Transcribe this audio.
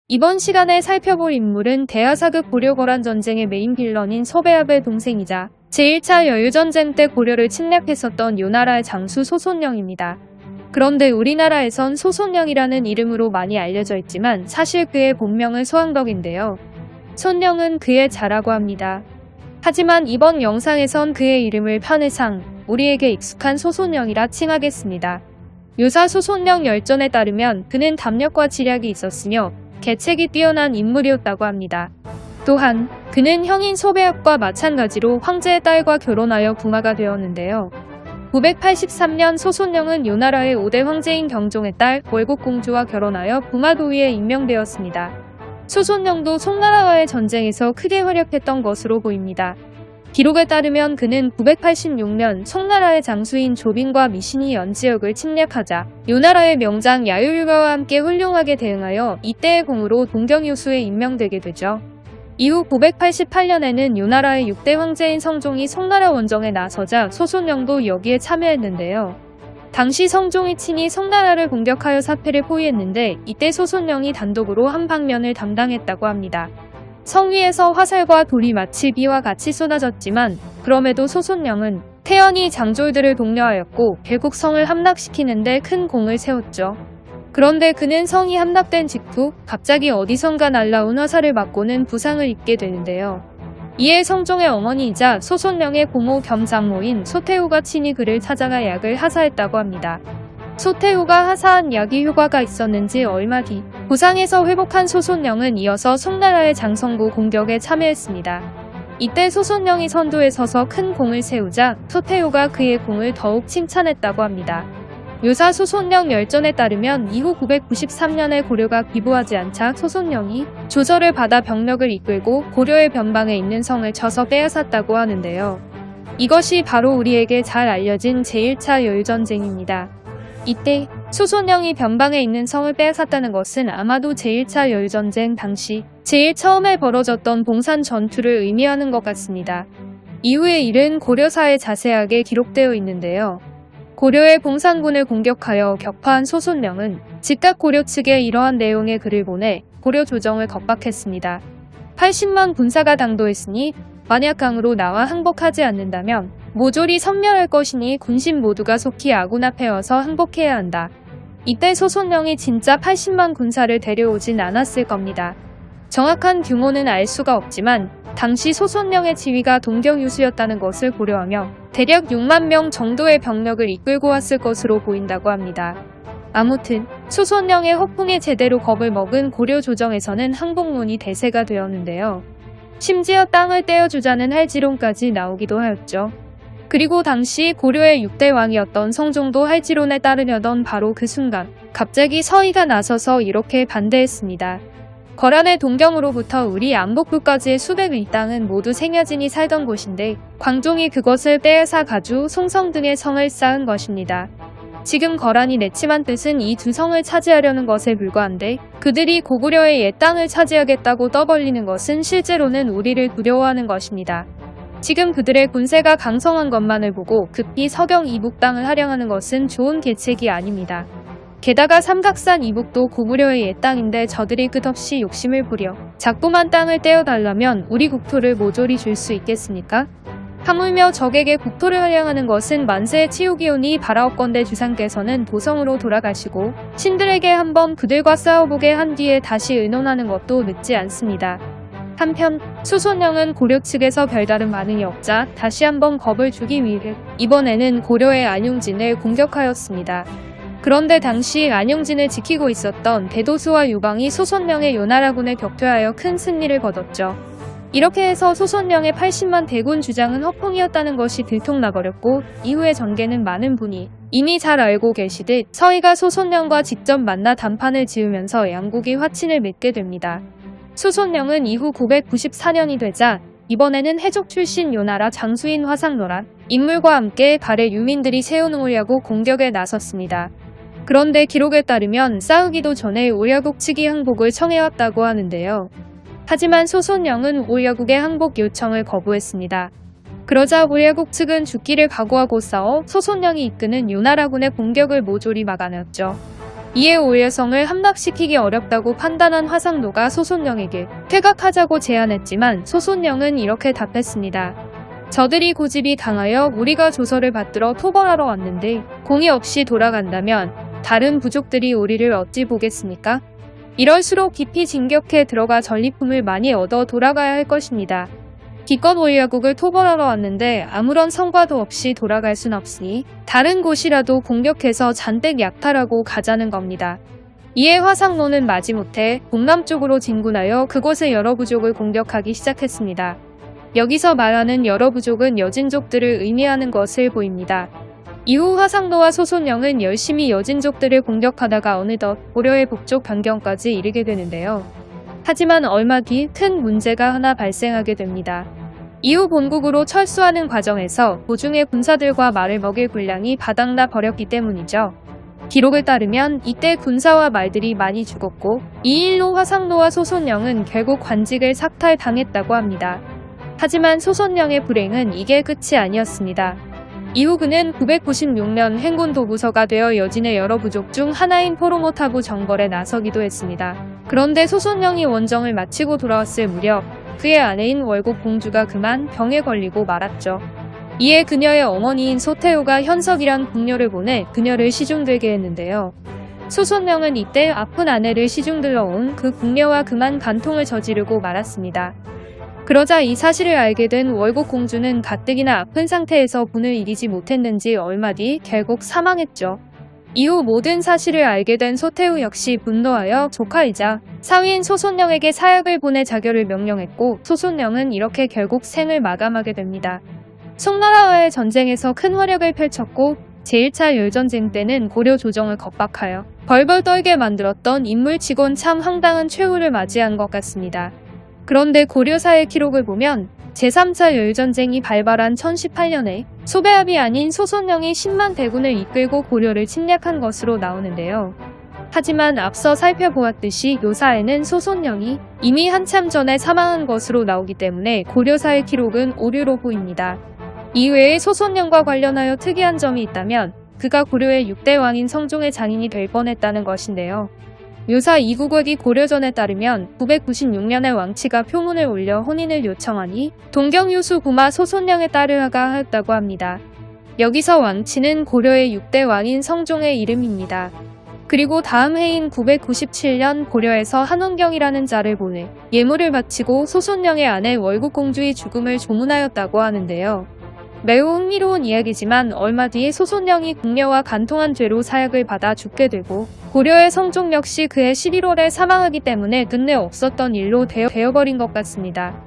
이번 시간에 살펴볼 인물은 대하사극 고려거란 전쟁의 메인 빌런인 소배압의 동생이자 제1차 여유전쟁 때 고려를 침략했었던 요나라의 장수 소손영입니다. 그런데 우리나라에선 소손영이라는 이름으로 많이 알려져 있지만 사실 그의 본명은 소항덕인데요. 손영은 그의 자라고 합니다. 하지만 이번 영상에선 그의 이름을 편의상 우리에게 익숙한 소손영이라 칭하겠습니다. 묘사 소손영 열전에 따르면 그는 담력과 지략이 있었으며 계책이 뛰어난 인물이었다고 합니다. 또한 그는 형인 소배압과 마찬가지로 황제의 딸과 결혼하여 부마가 되었는데요. 983년 소손영은 요나라의 5대 황제인 경종의 딸 월곡공주와 결혼하여 부마도위에 임명되었습니다. 소손영도 송나라와의 전쟁에서 크게 활약했던 것으로 보입니다. 기록에 따르면 그는 986년 송나라의 장수인 조빈과 미신이 연지역을 침략하자 요나라의 명장 야유율가와 함께 훌륭하게 대응하여 이때의 공으로 동경요수에 임명되게 되죠. 이후 988년에는 요나라의 6대 황제인 성종이 송나라 원정에 나서자 소손영도 여기에 참여했는데요. 당시 성종이 친히 송나라를 공격하여 사패를 포위했는데 이때 소손영이 단독으로 한 방면을 담당했다고 합니다. 성 위에서 화살과 돌이 마치 비와 같이 쏟아졌지만 그럼에도 소손영은 태연히 장졸들을 독려하였고 결국 성을 함락시키는데 큰 공을 세웠죠. 그런데 그는 성이 함락된 직후 갑자기 어디선가 날라온 화살을 맞고는 부상을 입게 되는데요. 이에 성종의 어머니이자 소손영의 고모 겸 장모인 소태후가 친히 그를 찾아가 약을 하사했다고 합니다. 소태후가 하사한 약이 효과가 있었는지 얼마 뒤 부상에서 회복한 소손영은 이어서 송나라의 장성구 공격에 참여했습니다. 이때 소손영이 선두에 서서 큰 공을 세우자 소태후가 그의 공을 더욱 칭찬했다고 합니다. 묘사 소손영 열전에 따르면 이후 993년에 고려가 기부하지 않자 소손영이 조절을 받아 병력을 이끌고 고려의 변방에 있는 성을 쳐서 빼앗았다고 하는데요. 이것이 바로 우리에게 잘 알려진 제1차 여유전쟁입니다. 이때 소손영이 변방에 있는 성을 빼앗았다는 것은 아마도 제1차 여유전쟁 당시 제일 처음에 벌어졌던 봉산 전투를 의미하는 것 같습니다. 이후의 일은 고려사에 자세하게 기록되어 있는데요. 고려의 봉산군을 공격하여 격파한 소손영은 즉각 고려 측에 이러한 내용의 글을 보내 고려 조정을 겁박했습니다. 80만 군사가 당도했으니 만약 강으로 나와 항복하지 않는다면 모조리 섬멸할 것이니 군신 모두가 속히 아군 앞에 와서 항복해야 한다. 이때 소손영이 진짜 80만 군사를 데려오진 않았을 겁니다. 정확한 규모는 알 수가 없지만 당시 소손영의 지위가 동경유수였다는 것을 고려하며 대략 6만 명 정도의 병력을 이끌고 왔을 것으로 보인다고 합니다. 아무튼 소손영의 허풍에 제대로 겁을 먹은 고려 조정에서는 항복론이 대세가 되었는데요. 심지어 땅을 떼어주자는 할지론까지 나오기도 하였죠. 그리고 당시 고려의 6대 왕이었던 성종도 할지론에 따르려던 바로 그 순간 갑자기 서희가 나서서 이렇게 반대했습니다. 거란의 동경으로부터 우리 안복부까지의 수백의 땅은 모두 생야진이 살던 곳인데 광종이 그것을 빼앗아 가주, 송성 등의 성을 쌓은 것입니다. 지금 거란이 내침한 뜻은 이 두 성을 차지하려는 것에 불과한데 그들이 고구려의 옛 땅을 차지하겠다고 떠벌리는 것은 실제로는 우리를 두려워하는 것입니다. 지금 그들의 군세가 강성한 것만을 보고 급히 서경 이북 땅을 할양하는 것은 좋은 계책이 아닙니다. 게다가 삼각산 이북도 고구려의 옛 땅인데 저들이 끝없이 욕심을 부려 작부만 땅을 떼어달라면 우리 국토를 모조리 줄 수 있겠습니까? 하물며 적에게 국토를 할양하는 것은 만세의 치욕이오니 바라옵건대 주상께서는 도성으로 돌아가시고 신들에게 한번 그들과 싸워보게 한 뒤에 다시 의논하는 것도 늦지 않습니다. 한편 소손영은 고려 측에서 별다른 반응이 없자 다시 한번 겁을 주기 위해 이번에는 고려의 안용진을 공격하였습니다. 그런데 당시 안용진을 지키고 있었던 대도수와 유방이 소손영의 요나라군을 격퇴하여 큰 승리를 거뒀죠. 이렇게 해서 소손영의 80만 대군 주장은 허풍이었다는 것이 들통나버렸고 이후의 전개는 많은 분이 이미 잘 알고 계시듯 서희가 소손영과 직접 만나 단판을 지으면서 양국이 화친을 맺게 됩니다. 소손영은 이후 994년이 되자 이번에는 해족 출신 요나라 장수인 화상노란 인물과 함께 발해 유민들이 세운 오야국 공격에 나섰습니다. 그런데 기록에 따르면 싸우기도 전에 오야국 측이 항복을 청해왔다고 하는데요. 하지만 소손영은 오야국의 항복 요청을 거부했습니다. 그러자 오야국 측은 죽기를 각오하고 싸워 소손영이 이끄는 요나라군의 공격을 모조리 막아냈죠. 이에 오여성을 함락시키기 어렵다고 판단한 화상도가 소손령에게 퇴각하자고 제안했지만 소손령은 이렇게 답했습니다. 저들이 고집이 강하여 우리가 조서를 받들어 토벌하러 왔는데 공의 없이 돌아간다면 다른 부족들이 우리를 어찌 보겠습니까? 이럴수록 깊이 진격해 들어가 전리품을 많이 얻어 돌아가야 할 것입니다. 기껏 오야국을 토벌하러 왔는데 아무런 성과도 없이 돌아갈 순 없으니 다른 곳이라도 공격해서 잔뜩 약탈하고 가자는 겁니다. 이에 화상노는 마지못해 동남쪽으로 진군하여 그곳의 여러 부족을 공격하기 시작했습니다. 여기서 말하는 여러 부족은 여진족들을 의미하는 것을 보입니다. 이후 화상노와 소손령은 열심히 여진족들을 공격하다가 어느덧 고려의 북쪽 변경까지 이르게 되는데요. 하지만 얼마 뒤 큰 문제가 하나 발생하게 됩니다. 이후 본국으로 철수하는 과정에서 도중에 군사들과 말을 먹일 군량이 바닥나 버렸기 때문이죠. 기록을 따르면 이때 군사와 말들이 많이 죽었고 이 일로 화상노와 소손령은 결국 관직을 삭탈당했다고 합니다. 하지만 소손령의 불행은 이게 끝이 아니었습니다. 이후 그는 996년 행군 도부서가 되어 여진의 여러 부족 중 하나인 포로모타부 정벌에 나서기도 했습니다. 그런데 소손령이 원정을 마치고 돌아왔을 무렵 그의 아내인 월곡 공주가 그만 병에 걸리고 말았죠. 이에 그녀의 어머니인 소태우가 현석이란 궁녀를 보내 그녀를 시중들게 했는데요. 소손령은 이때 아픈 아내를 시중들러 온 그 궁녀와 그만 간통을 저지르고 말았습니다. 그러자 이 사실을 알게 된 월곡 공주는 가뜩이나 아픈 상태에서 분을 이기지 못했는지 얼마 뒤 결국 사망했죠. 이후 모든 사실을 알게 된 소태우 역시 분노하여 조카이자 사위인 소손령에게 사약을 보내 자결을 명령했고 소손령은 이렇게 결국 생을 마감하게 됩니다. 송나라와의 전쟁에서 큰 활약을 펼쳤고 제1차 열전쟁 때는 고려 조정을 겁박하여 벌벌 떨게 만들었던 인물치곤 참 황당한 최후를 맞이한 것 같습니다. 그런데 고려사의 기록을 보면 제3차 열전쟁이 발발한 1018년에 소배합이 아닌 소손령이 10만 대군을 이끌고 고려를 침략한 것으로 나오는데요. 하지만 앞서 살펴보았듯이 묘사에는 소손령이 이미 한참 전에 사망한 것으로 나오기 때문에 고려사의 기록은 오류로 보입니다. 이외에 소손령과 관련하여 특이한 점이 있다면 그가 고려의 6대 왕인 성종의 장인이 될 뻔했다는 것인데요. 묘사 이국어기 고려전에 따르면 996년에 왕치가 표문을 올려 혼인을 요청하니 동경유수 구마 소손령의 따르하가 하였다고 합니다. 여기서 왕치는 고려의 6대 왕인 성종의 이름입니다. 그리고 다음 해인 997년 고려에서 한원경이라는 자를 보내 예물을 바치고 소손령의 아내 월국공주의 죽음을 조문하였다고 하는데요. 매우 흥미로운 이야기지만 얼마 뒤에 소손령이 궁녀와 간통한 죄로 사약을 받아 죽게 되고 고려의 성종 역시 그해 11월에 사망하기 때문에 끝내 없었던 일로 되어버린 것 같습니다.